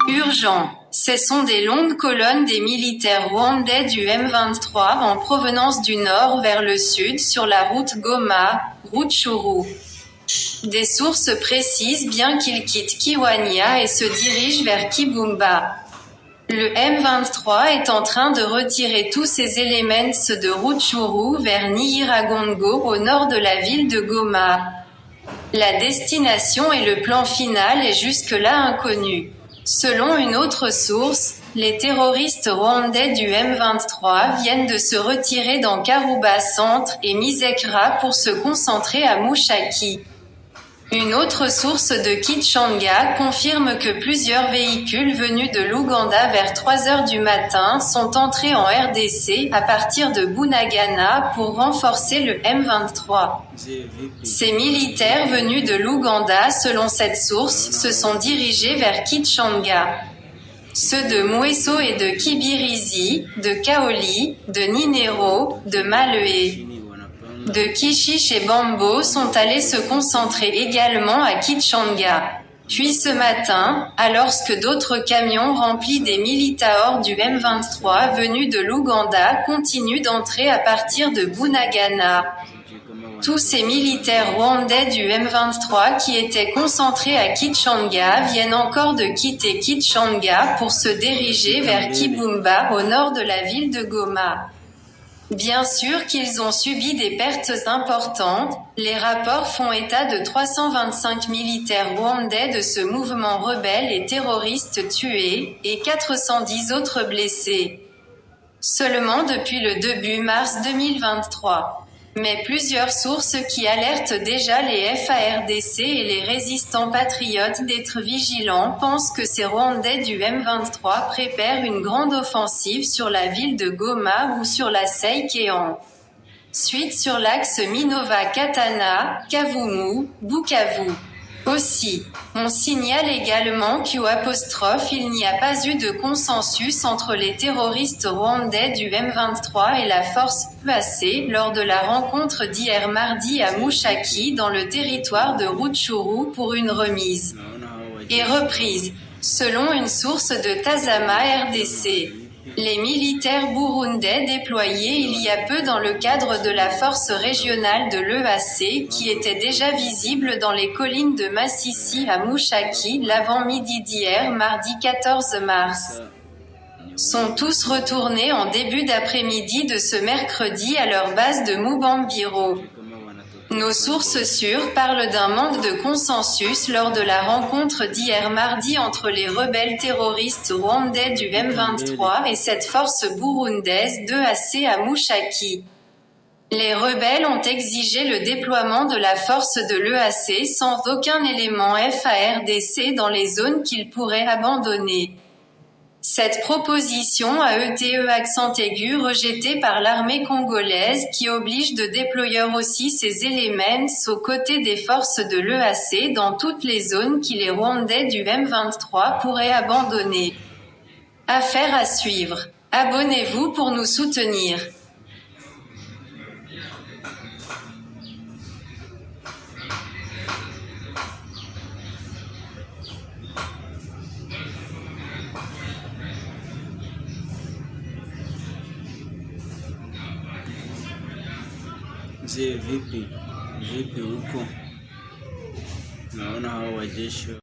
Urgent. Ce sont des longues colonnes des militaires rwandais du M23 en provenance du nord vers le sud sur la route Goma, Rutshuru. Des sources précisent bien qu'ils quittent Kiwanja et se dirigent vers Kibumba. Le M23 est en train de retirer tous ses éléments de Rutshuru vers Nyiragongo au nord de la ville de Goma. La destination et le plan final est jusque-là inconnu. Selon une autre source, les terroristes rwandais du M23 viennent de se retirer dans Karuba Centre et Misekra pour se concentrer à Mushaki. Une autre source de Kichanga confirme que plusieurs véhicules venus de l'Ouganda vers 3 heures du matin sont entrés en RDC à partir de Bunagana pour renforcer le M23. Ces militaires venus de l'Ouganda, selon cette source, se sont dirigés vers Kichanga. Ceux de Mweso et de Kibirizi, de Kaoli, de Ninero, de Malé, de Kishish et Bambo sont allés se concentrer également à Kichanga. Puis ce matin, alors que d'autres camions remplis des militaires du M23 venus de l'Ouganda continuent d'entrer à partir de Bunagana. Tous ces militaires rwandais du M23 qui étaient concentrés à Kichanga viennent encore de quitter Kichanga pour se diriger vers Kibumba au nord de la ville de Goma. Bien sûr qu'ils ont subi des pertes importantes, les rapports font état de 325 militaires rwandais de ce mouvement rebelle et terroriste tués, et 410 autres blessés. Seulement depuis le début mars 2023. Mais plusieurs sources qui alertent déjà les FARDC et les résistants patriotes d'être vigilants pensent que ces Rwandais du M23 préparent une grande offensive sur la ville de Goma ou sur la Seikean. Suite sur l'axe Minova-Katana, Kavumu, Bukavu. Aussi, on signale également qu'il n'y a pas eu de consensus entre les terroristes rwandais du M23 et la force UAC lors de la rencontre d'hier mardi à Mushaki dans le territoire de Rutshuru pour une remise et reprise, selon une source de Tazama RDC. Les militaires burundais déployés il y a peu dans le cadre de la force régionale de l'EAC, qui étaient déjà visibles dans les collines de Massissi à Mushaki l'avant-midi d'hier mardi 14 mars, sont tous retournés en début d'après-midi de ce mercredi à leur base de Mubambiro. Nos sources sûres parlent d'un manque de consensus lors de la rencontre d'hier mardi entre les rebelles terroristes rwandais du M23 et cette force burundaise d'EAC à Mushaki. Les rebelles ont exigé le déploiement de la force de l'EAC sans aucun élément FARDC dans les zones qu'ils pourraient abandonner. Cette proposition a été accent aigu rejetée par l'armée congolaise qui oblige de déployer aussi ses éléments aux côtés des forces de l'EAC dans toutes les zones qui les Rwandais du M23 pourraient abandonner. Affaire à suivre. Abonnez-vous pour nous soutenir. Je vipi huko, naona hao wajeshi